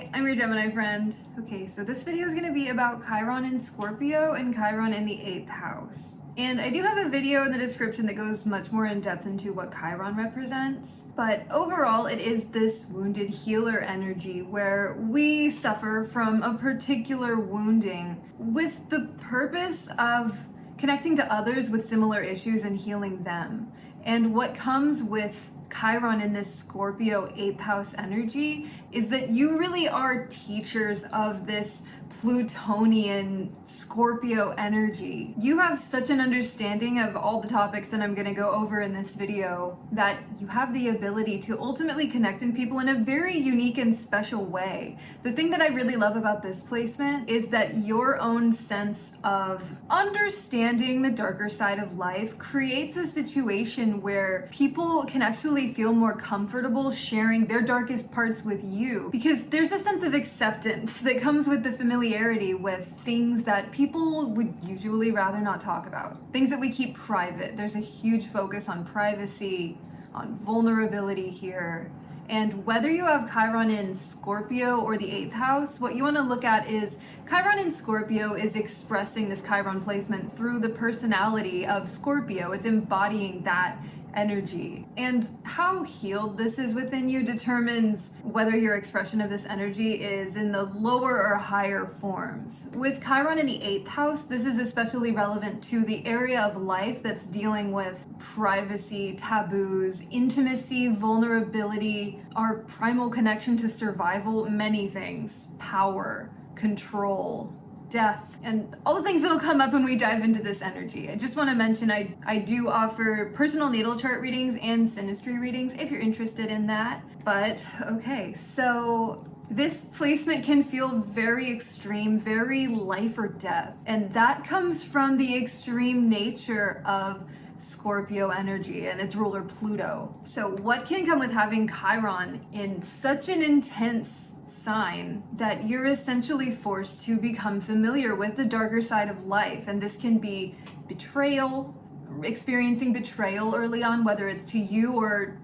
Hi, I'm your Gemini friend. Okay, so this video is going to be about Chiron in Scorpio and Chiron in the 8th house. And I do have a video in the description that goes much more in depth into what Chiron represents. But overall, it is this wounded healer energy where we suffer from a particular wounding with the purpose of connecting to others with similar issues and healing them. And what comes with Chiron in this Scorpio 8th house energy is that you really are teachers of this Plutonian Scorpio energy. You have such an understanding of all the topics that I'm going to go over in this video that you have the ability to ultimately connect in people in a very unique and special way. The thing that I really love about this placement is that your own sense of understanding the darker side of life creates a situation where people can actually feel more comfortable sharing their darkest parts with you, because there's a sense of acceptance that comes with the familiarity with things that people would usually rather not talk about, things that we keep private. There's a huge focus on privacy, on vulnerability here. And whether you have Chiron in Scorpio or the 8th house, what you want to look at is Chiron in Scorpio is expressing this Chiron placement through the personality of Scorpio. It's embodying that energy. And how healed this is within you determines whether your expression of this energy is in the lower or higher forms. With Chiron in the 8th house, this is especially relevant to the area of life that's dealing with privacy, taboos, intimacy, vulnerability, our primal connection to survival, many things, power, control, death, and all the things that'll come up when we dive into this energy. I just want to mention I do offer personal natal chart readings and synastry readings if you're interested in that. But okay, so this placement can feel very extreme, very life or death, and that comes from the extreme nature of Scorpio energy and its ruler Pluto. So what can come with having Chiron in such an intense sign that you're essentially forced to become familiar with the darker side of life? And this can be betrayal, experiencing betrayal early on, whether it's to you or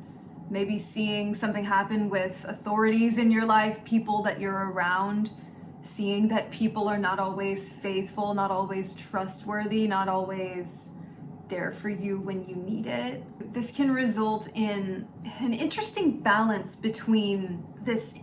maybe seeing something happen with authorities in your life, people that you're around, seeing that people are not always faithful, not always trustworthy, not always there for you when you need it. This can result in an interesting balance between this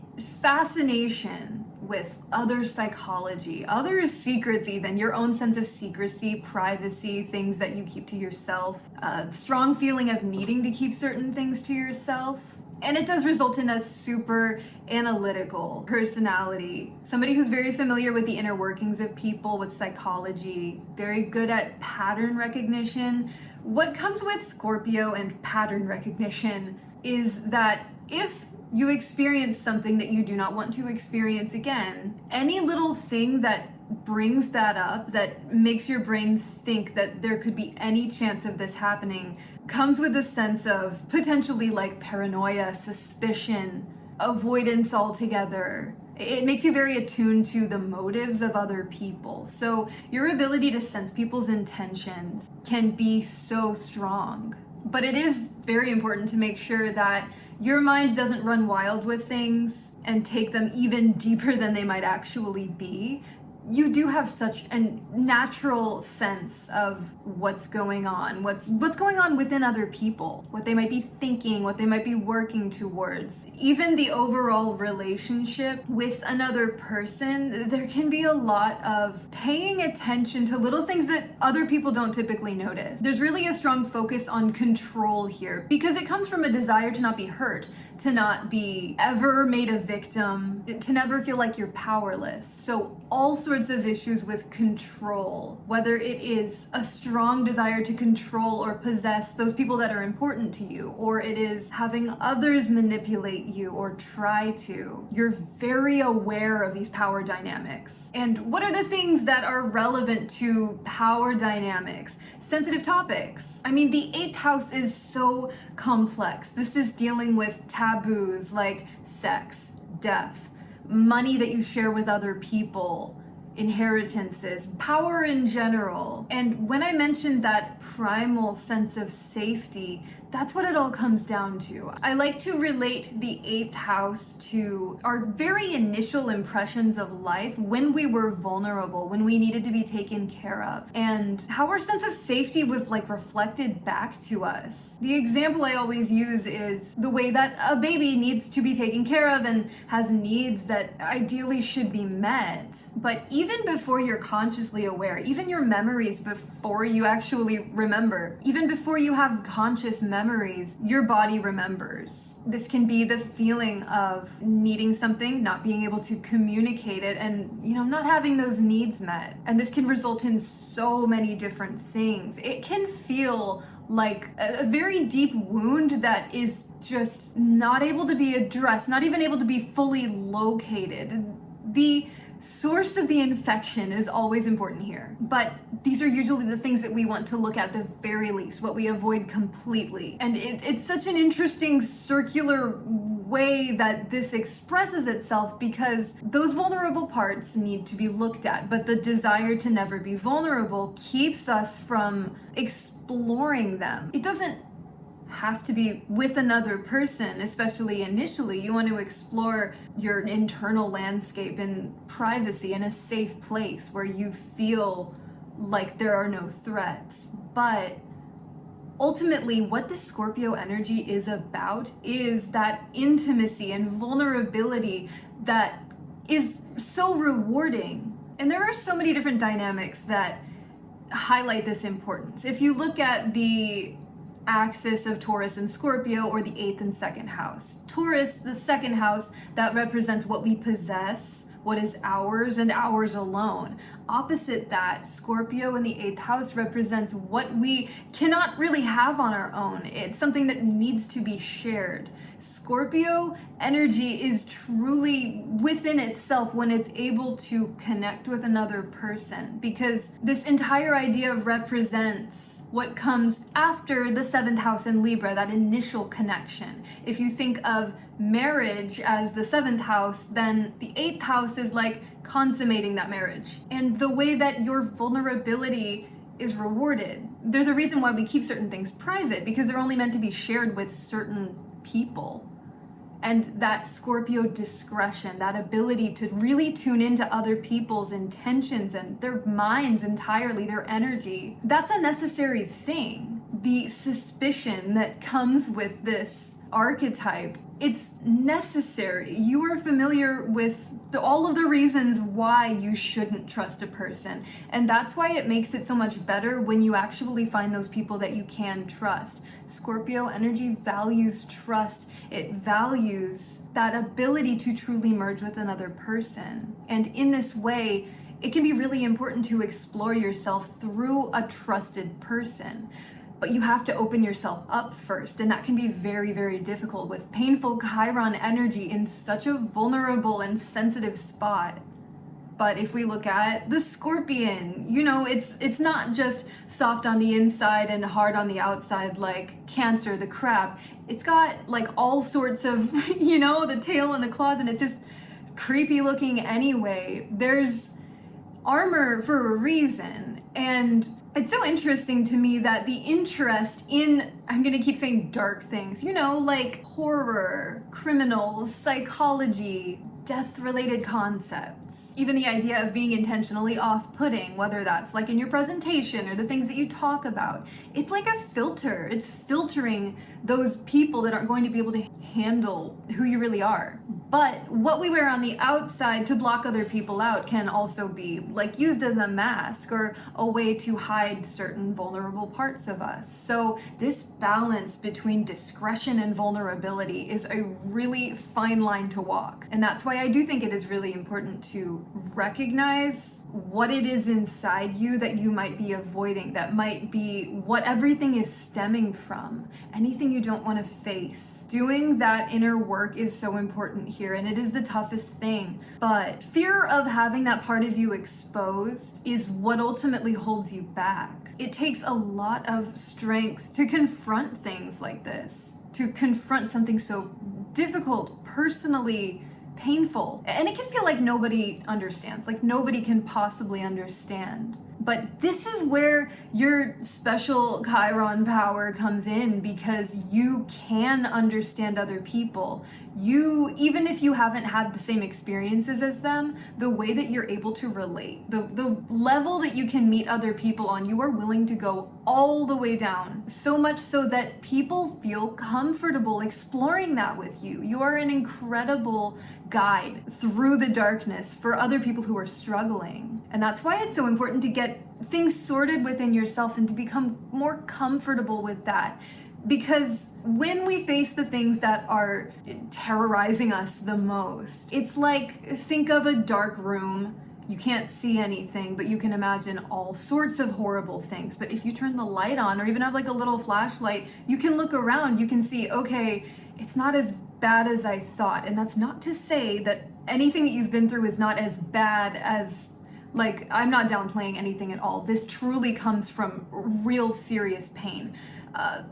fascination with other psychology, other secrets, even your own sense of secrecy, privacy, things that you keep to yourself, a strong feeling of needing to keep certain things to yourself. And it does result in a super analytical personality, somebody who's very familiar with the inner workings of people, with psychology, very good at pattern recognition. What comes with Scorpio and pattern recognition is that if you experience something that you do not want to experience again, any little thing that brings that up, that makes your brain think that there could be any chance of this happening, comes with a sense of potentially like paranoia, suspicion, avoidance altogether. It makes you very attuned to the motives of other people. So your ability to sense people's intentions can be so strong. But it is very important to make sure that your mind doesn't run wild with things and take them even deeper than they might actually be. You do have such a natural sense of what's going on, what's going on within other people, what they might be thinking, what they might be working towards. Even the overall relationship with another person, there can be a lot of paying attention to little things that other people don't typically notice. There's really a strong focus on control here because it comes from a desire to not be hurt, to not be ever made a victim, to never feel like you're powerless. So all sorts of issues with control, whether it is a strong desire to control or possess those people that are important to you, or it is having others manipulate you or try to. You're very aware of these power dynamics. And what are the things that are relevant to power dynamics? Sensitive topics. I mean, the 8th house is so complex. This is dealing with taboos like sex, death, money that you share with other people, inheritances, power in general. And when I mentioned that primal sense of safety, that's what it all comes down to. I like to relate the 8th house to our very initial impressions of life when we were vulnerable, when we needed to be taken care of, and how our sense of safety was like reflected back to us. The example I always use is the way that a baby needs to be taken care of and has needs that ideally should be met. But even before you're consciously aware, even your memories before you actually remember, even before you have conscious memories, your body remembers. This can be the feeling of needing something, not being able to communicate it, and not having those needs met. And this can result in so many different things. It can feel like a very deep wound that is just not able to be addressed, not even able to be fully located. The source of the infection is always important here, but these are usually the things that we want to look at the very least, what we avoid completely. And it's such an interesting circular way that this expresses itself, because those vulnerable parts need to be looked at, but the desire to never be vulnerable keeps us from exploring them. It doesn't have to be with another person, especially initially. You want to explore your internal landscape in privacy, in a safe place where you feel like there are no threats. But ultimately, what the Scorpio energy is about is that intimacy and vulnerability that is so rewarding. And there are so many different dynamics that highlight this importance. If you look at the axis of Taurus and Scorpio, or the 8th and 2nd house. Taurus, the 2nd house, that represents what we possess, what is ours and ours alone. Opposite that, Scorpio in the 8th house represents what we cannot really have on our own. It's something that needs to be shared. Scorpio energy is truly within itself when it's able to connect with another person, because this entire idea represents what comes after the 7th house in Libra, that initial connection. If you think of marriage as the 7th house, then the 8th house is like consummating that marriage. And the way that your vulnerability is rewarded. There's a reason why we keep certain things private, because they're only meant to be shared with certain people. And that Scorpio discretion, that ability to really tune into other people's intentions and their minds entirely, their energy, that's a necessary thing. The suspicion that comes with this archetype, it's necessary. You are familiar with all of the reasons why you shouldn't trust a person. And that's why it makes it so much better when you actually find those people that you can trust. Scorpio energy values trust. It values that ability to truly merge with another person. And in this way, it can be really important to explore yourself through a trusted person. But you have to open yourself up first, and that can be very, very difficult with painful Chiron energy in such a vulnerable and sensitive spot. But if we look at the Scorpion, it's not just soft on the inside and hard on the outside like Cancer, the crab. It's got like all sorts of, the tail and the claws, and it's just creepy looking anyway. There's armor for a reason. And it's so interesting to me that the interest in, I'm gonna keep saying dark things, like horror, criminals, psychology, death-related concepts, even the idea of being intentionally off-putting, whether that's like in your presentation or the things that you talk about. It's like a filter. It's filtering those people that aren't going to be able to handle who you really are. But what we wear on the outside to block other people out can also be like used as a mask or a way to hide certain vulnerable parts of us. So this balance between discretion and vulnerability is a really fine line to walk. And that's why I do think it is really important to recognize what it is inside you that you might be avoiding, that might be what everything is stemming from, anything you don't want to face. Doing that inner work is so important here, and it is the toughest thing. But fear of having that part of you exposed is what ultimately holds you back. It takes a lot of strength to confront things like this, to confront something so difficult, personally painful. And it can feel like nobody understands, like nobody can possibly understand. But this is where your special Chiron power comes in, because you can understand other people. You, even if you haven't had the same experiences as them, the way that you're able to relate, the level that you can meet other people on, you are willing to go all the way down. So much so that people feel comfortable exploring that with you. You are an incredible guide through the darkness for other people who are struggling. And that's why it's so important to get things sorted within yourself and to become more comfortable with that. Because when we face the things that are terrorizing us the most, it's like, think of a dark room. You can't see anything, but you can imagine all sorts of horrible things. But if you turn the light on, or even have like a little flashlight, you can look around, you can see, okay, it's not as bad as I thought. And that's not to say that anything that you've been through is not as bad as, like, I'm not downplaying anything at all. This truly comes from real serious pain.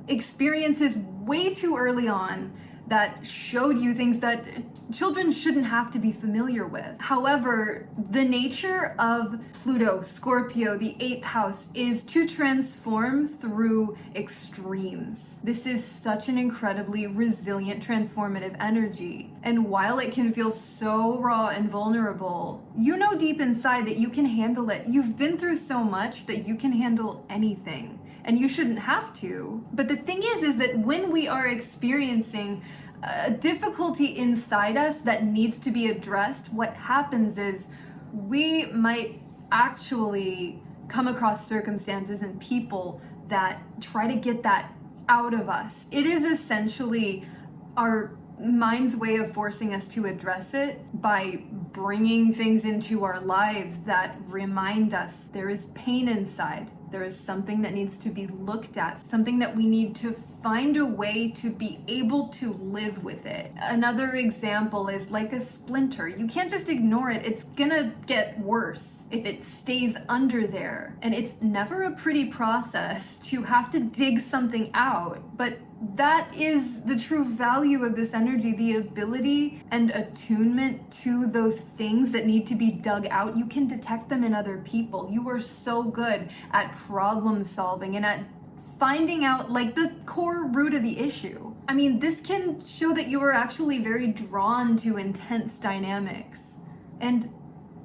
Experiences way too early on that showed you things that children shouldn't have to be familiar with. However, the nature of Pluto, Scorpio, the 8th house, is to transform through extremes. This is such an incredibly resilient, transformative energy. And while it can feel so raw and vulnerable, you know deep inside that you can handle it. You've been through so much that you can handle anything. And you shouldn't have to. But the thing is that when we are experiencing a difficulty inside us that needs to be addressed, what happens is we might actually come across circumstances and people that try to get that out of us. It is essentially our mind's way of forcing us to address it by bringing things into our lives that remind us there is pain inside. There is something that needs to be looked at, something that we need to find a way to be able to live with it. Another example is like a splinter. You can't just ignore it. It's gonna get worse if it stays under there. And it's never a pretty process to have to dig something out, but that is the true value of this energy, the ability and attunement to those things that need to be dug out. You can detect them in other people. You are so good at problem solving and at finding out like the core root of the issue. I mean, this can show that you are actually very drawn to intense dynamics. And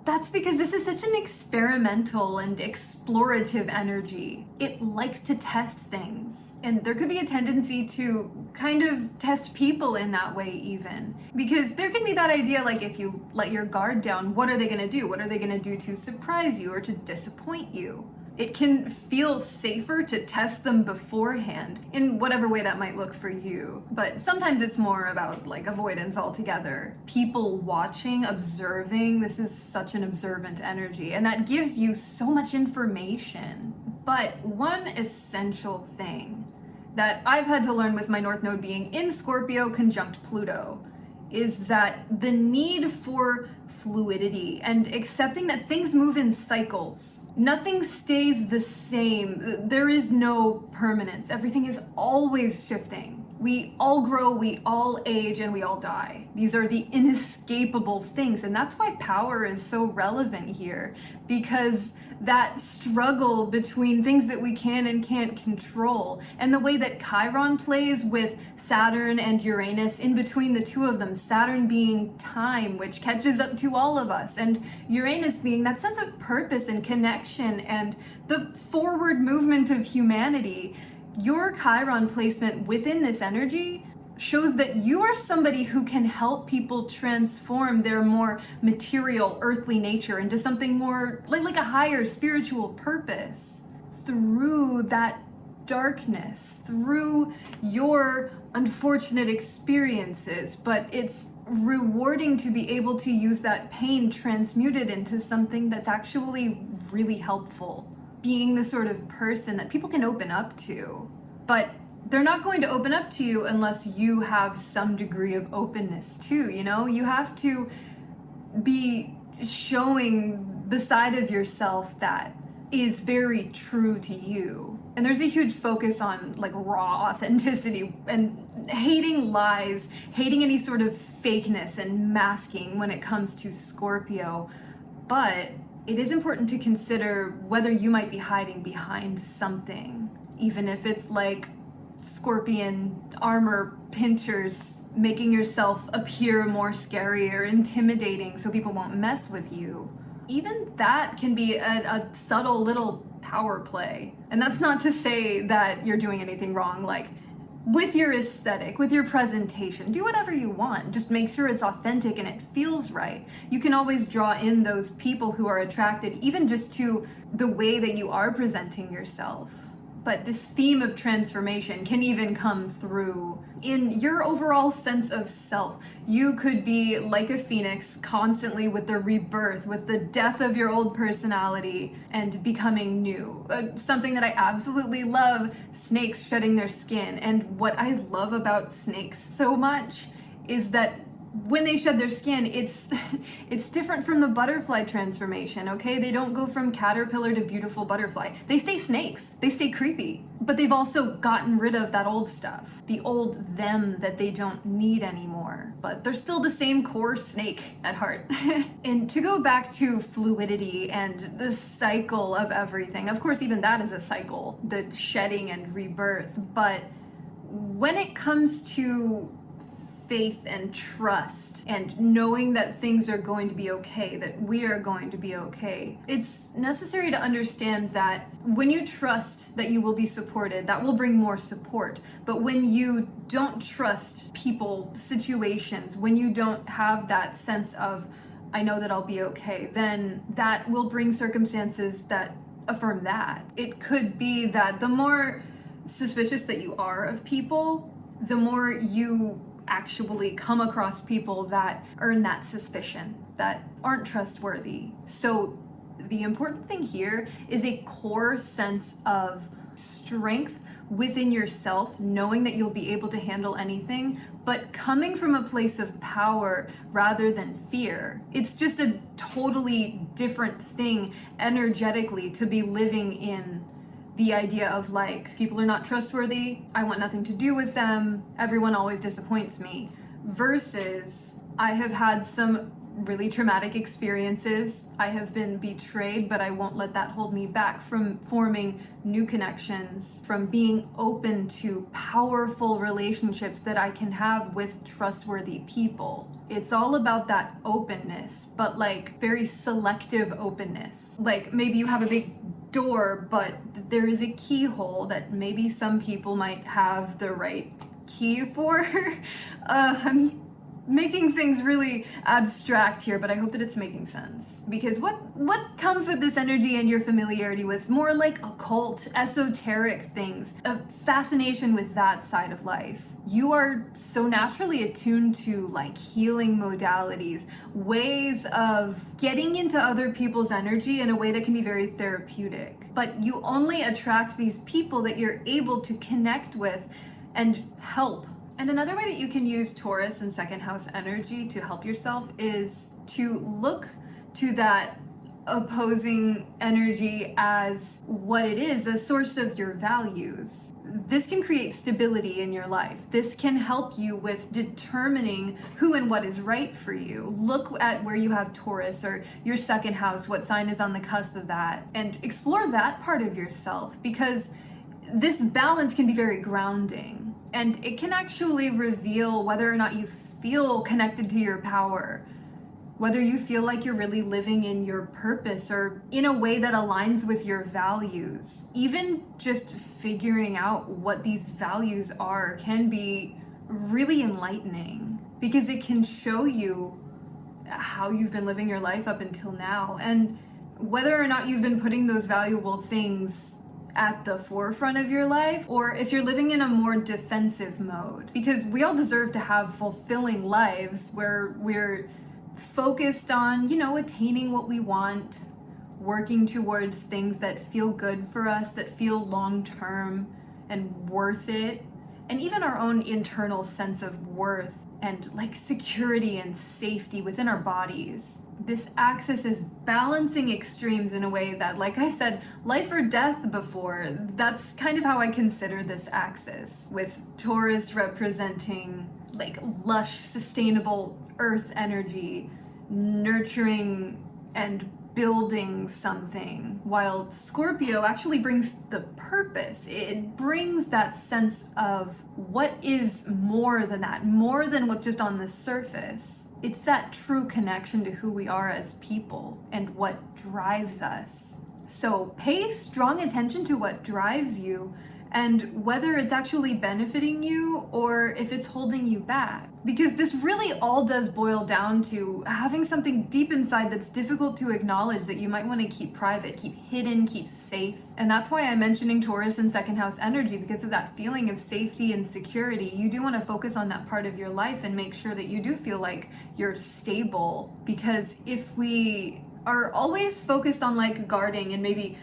that's because this is such an experimental and explorative energy. It likes to test things. And there could be a tendency to kind of test people in that way even. Because there can be that idea, like if you let your guard down, what are they gonna do? What are they gonna do to surprise you or to disappoint you? It can feel safer to test them beforehand in whatever way that might look for you. But sometimes it's more about like avoidance altogether. People watching, observing, this is such an observant energy, and that gives you so much information. But one essential thing that I've had to learn with my North Node being in Scorpio conjunct Pluto is that the need for fluidity and accepting that things move in cycles. Nothing stays the same. There is no permanence. Everything is always shifting. We all grow, we all age, and we all die. These are the inescapable things, and that's why power is so relevant here, because that struggle between things that we can and can't control, and the way that Chiron plays with Saturn and Uranus in between the two of them, Saturn being time, which catches up to all of us, and Uranus being that sense of purpose and connection and the forward movement of humanity. Your Chiron placement within this energy shows that you are somebody who can help people transform their more material, earthly nature into something more like a higher spiritual purpose through that darkness, through your unfortunate experiences. But it's rewarding to be able to use that pain transmuted into something that's actually really helpful. Being the sort of person that people can open up to, but they're not going to open up to you unless you have some degree of openness too, you know? You have to be showing the side of yourself that is very true to you. And there's a huge focus on like raw authenticity and hating lies, hating any sort of fakeness and masking when it comes to Scorpio. But it is important to consider whether you might be hiding behind something, even if it's like scorpion armor pinchers, making yourself appear more scary or intimidating so people won't mess with you. Even that can be a subtle little power play. And that's not to say that you're doing anything wrong, like with your aesthetic, with your presentation, do whatever you want. Just make sure it's authentic and it feels right. You can always draw in those people who are attracted even just to the way that you are presenting yourself. But this theme of transformation can even come through in your overall sense of self. You could be like a phoenix, constantly with the rebirth, with the death of your old personality and becoming new. Something that I absolutely love, snakes shedding their skin. And what I love about snakes so much is that when they shed their skin, it's different from the butterfly transformation, okay? They don't go from caterpillar to beautiful butterfly. They stay snakes. They stay creepy. But they've also gotten rid of that old stuff, the old them that they don't need anymore. But they're still the same core snake at heart. And to go back to fluidity and the cycle of everything, of course, even that is a cycle, the shedding and rebirth. But when it comes to faith and trust and knowing that things are going to be okay, that we are going to be okay, it's necessary to understand that when you trust that you will be supported, that will bring more support. But when you don't trust people, situations, when you don't have that sense of, I know that I'll be okay, then that will bring circumstances that affirm that. It could be that the more suspicious that you are of people, the more you actually come across people that earn that suspicion, that aren't trustworthy. So the important thing here is a core sense of strength within yourself, knowing that you'll be able to handle anything, but coming from a place of power rather than fear. It's just a totally different thing energetically to be living in the idea of like, people are not trustworthy, I want nothing to do with them, everyone always disappoints me, versus I have had some really traumatic experiences, I have been betrayed, but I won't let that hold me back from forming new connections, from being open to powerful relationships that I can have with trustworthy people. It's all about that openness, but like very selective openness. Like maybe you have a big door, but there is a keyhole that maybe some people might have the right key for. I'm making things really abstract here, but I hope that it's making sense. Because what comes with this energy and your familiarity with more like occult, esoteric things, a fascination with that side of life. You are so naturally attuned to like healing modalities, ways of getting into other people's energy in a way that can be very therapeutic. But you only attract these people that you're able to connect with and help. And another way that you can use Taurus and second house energy to help yourself is to look to that opposing energy as what it is, a source of your values. This can create stability in your life. This can help you with determining who and what is right for you. Look at where you have Taurus or your second house, what sign is on the cusp of that, and explore that part of yourself, because this balance can be very grounding. And it can actually reveal whether or not you feel connected to your power, whether you feel like you're really living in your purpose or in a way that aligns with your values. Even just figuring out what these values are can be really enlightening, because it can show you how you've been living your life up until now and whether or not you've been putting those valuable things at the forefront of your life, or if you're living in a more defensive mode. Because we all deserve to have fulfilling lives where we're focused on, attaining what we want, working towards things that feel good for us, that feel long-term and worth it, and even our own internal sense of worth and like security and safety within our bodies. This axis is balancing extremes in a way that, like I said, life or death before, that's kind of how I consider this axis, with Taurus representing like lush, sustainable earth energy, nurturing and building something, while Scorpio actually brings the purpose. It brings that sense of what is more than that, more than what's just on the surface. It's that true connection to who we are as people and what drives us. So pay strong attention to what drives you and whether it's actually benefiting you or if it's holding you back. Because this really all does boil down to having something deep inside that's difficult to acknowledge, that you might want to keep private, keep hidden, keep safe. And that's why I'm mentioning Taurus and second house energy, because of that feeling of safety and security. You do want to focus on that part of your life and make sure that you do feel like you're stable. Because if we are always focused on like guarding and maybe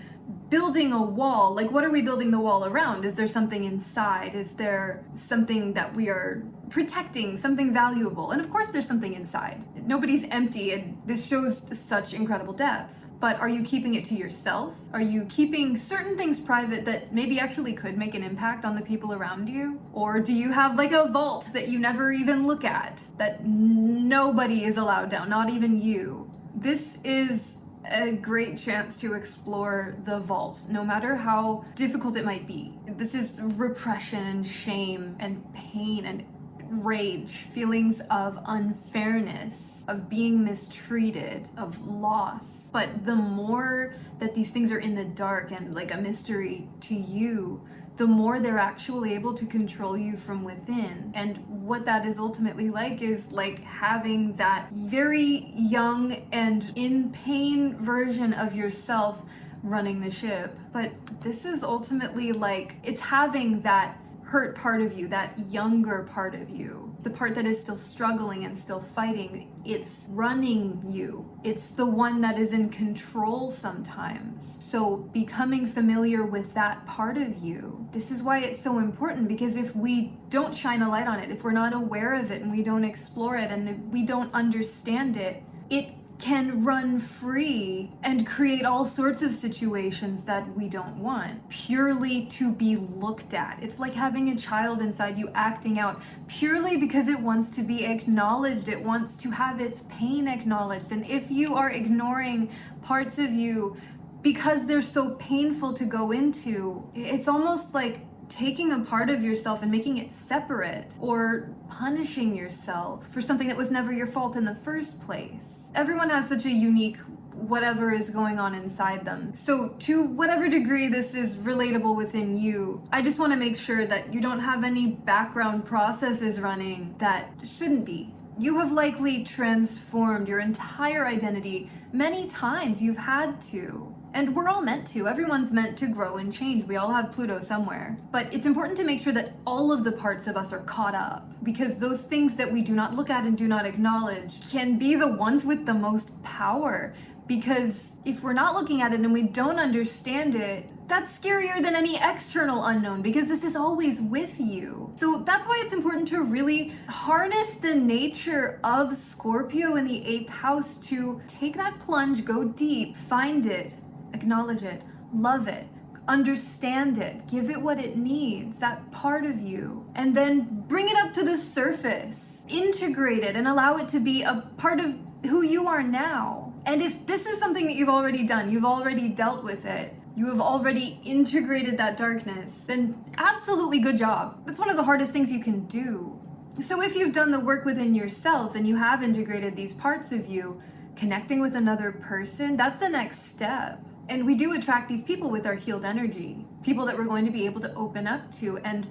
building a wall, like what are we building the wall around? Is there something inside? Is there something that we are protecting, something valuable? And of course there's something inside. Nobody's empty, and this shows such incredible depth. But are you keeping it to yourself? Are you keeping certain things private that maybe actually could make an impact on the people around you? Or do you have like a vault that you never even look at, that nobody is allowed down, not even you? This is a great chance to explore the vault, no matter how difficult it might be. This is repression and shame and pain and rage, feelings of unfairness, of being mistreated, of loss. But the more that these things are in the dark and like a mystery to you, the more they're actually able to control you from within. And what that is ultimately like is like having that very young and in pain version of yourself running the ship. But this is ultimately like, it's having that hurt part of you, that younger part of you, the part that is still struggling and still fighting. It's running you. It's the one that is in control sometimes. So becoming familiar with that part of you, this is why it's so important, because if we don't shine a light on it, if we're not aware of it and we don't explore it and if we don't understand it, it can run free and create all sorts of situations that we don't want, purely to be looked at. It's like having a child inside you acting out purely because it wants to be acknowledged. It wants to have its pain acknowledged. And if you are ignoring parts of you because they're so painful to go into, it's almost like taking a part of yourself and making it separate, or punishing yourself for something that was never your fault in the first place. Everyone has such a unique whatever is going on inside them. So to whatever degree this is relatable within you, I just want to make sure that you don't have any background processes running that shouldn't be. You have likely transformed your entire identity many times. You've had to. And we're all meant to. Everyone's meant to grow and change. We all have Pluto somewhere. But it's important to make sure that all of the parts of us are caught up, because those things that we do not look at and do not acknowledge can be the ones with the most power. Because if we're not looking at it and we don't understand it, that's scarier than any external unknown, because this is always with you. So that's why it's important to really harness the nature of Scorpio in the 8th house, to take that plunge, go deep, find it, acknowledge it, love it, understand it, give it what it needs, that part of you, and then bring it up to the surface, integrate it, and allow it to be a part of who you are now. And if this is something that you've already done, you've already dealt with it, you have already integrated that darkness, then absolutely good job. That's one of the hardest things you can do. So if you've done the work within yourself and you have integrated these parts of you, connecting with another person, that's the next step. And we do attract these people with our healed energy, people that we're going to be able to open up to. And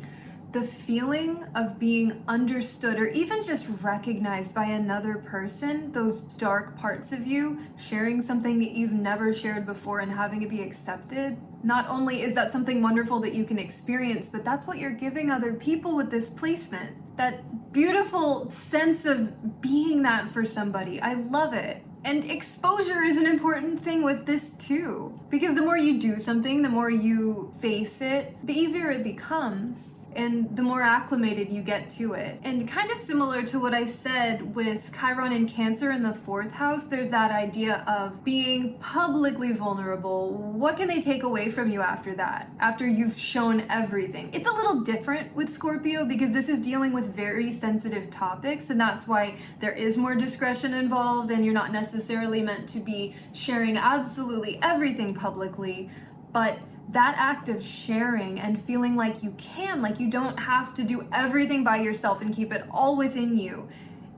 the feeling of being understood, or even just recognized by another person, those dark parts of you, sharing something that you've never shared before and having it be accepted, not only is that something wonderful that you can experience, but that's what you're giving other people with this placement. That beautiful sense of being that for somebody. I love it. And exposure is an important thing with this too, because the more you do something, the more you face it, the easier it becomes. and the more acclimated you get to it. And kind of similar to what I said with Chiron and Cancer in the 4th house, there's that idea of being publicly vulnerable. What can they take away from you after that? After you've shown everything? It's a little different with Scorpio because this is dealing with very sensitive topics, and that's why there is more discretion involved, and you're not necessarily meant to be sharing absolutely everything publicly. But that act of sharing and feeling like you can, like you don't have to do everything by yourself and keep it all within you,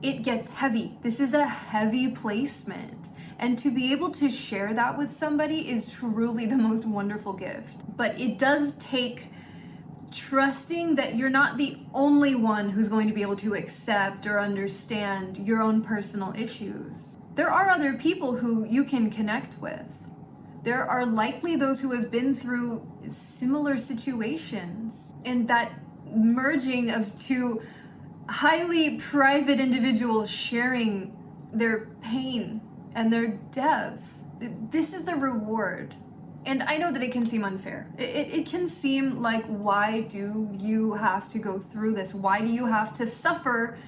it gets heavy. This is a heavy placement. And to be able to share that with somebody is truly the most wonderful gift. But it does take trusting that you're not the only one who's going to be able to accept or understand your own personal issues. There are other people who you can connect with. There are likely those who have been through similar situations, and that merging of two highly private individuals sharing their pain and their depth, this is the reward. And I know that it can seem unfair. It can seem like, why do you have to go through this? Why do you have to suffer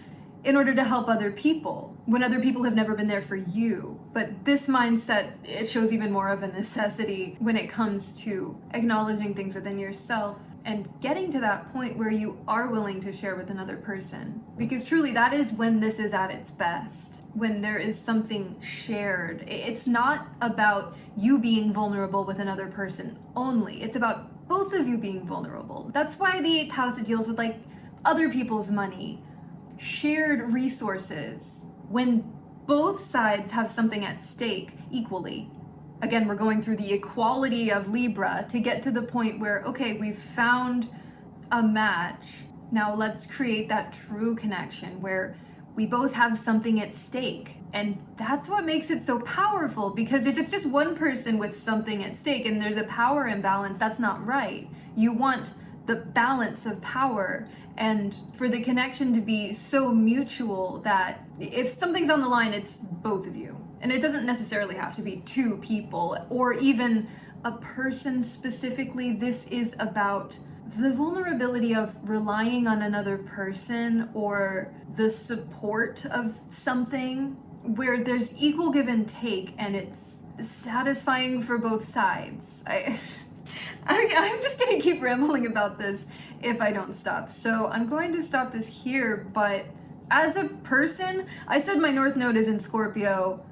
in order to help other people when other people have never been there for you? But this mindset, it shows even more of a necessity when it comes to acknowledging things within yourself and getting to that point where you are willing to share with another person. Because truly, that is when this is at its best. When there is something shared. It's not about you being vulnerable with another person only. It's about both of you being vulnerable. That's why the 8th house, it deals with like other people's money, shared resources, when both sides have something at stake equally. Again, we're going through the equality of Libra to get to the point where, okay, we've found a match. Now let's create that true connection where we both have something at stake. And that's what makes it so powerful, because if it's just one person with something at stake and there's a power imbalance, that's not right. You want the balance of power and for the connection to be so mutual that if something's on the line, it's both of you. And it doesn't necessarily have to be two people or even a person specifically. This is about the vulnerability of relying on another person or the support of something where there's equal give and take and it's satisfying for both sides. I'm just gonna keep rambling about this if I don't stop. So I'm going to stop this here, but as a person, I said my North Node is in Scorpio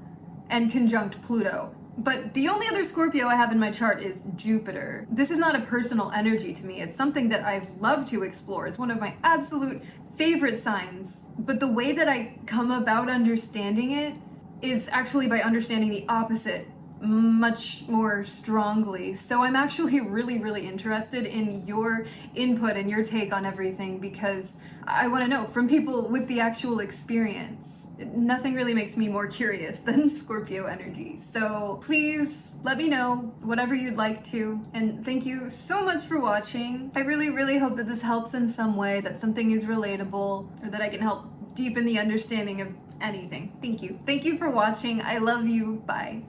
and conjunct Pluto. But the only other Scorpio I have in my chart is Jupiter. This is not a personal energy to me. It's something that I love to explore. It's one of my absolute favorite signs. But the way that I come about understanding it is actually by understanding the opposite much more strongly. So I'm actually really interested in your input and your take on everything, because I want to know from people with the actual experience. Nothing really makes me more curious than Scorpio energy. So please let me know whatever you'd like to. And thank you so much for watching. I really hope that this helps in some way, that something is relatable, or that I can help deepen the understanding of anything. Thank you. Thank you for watching. I love you. Bye.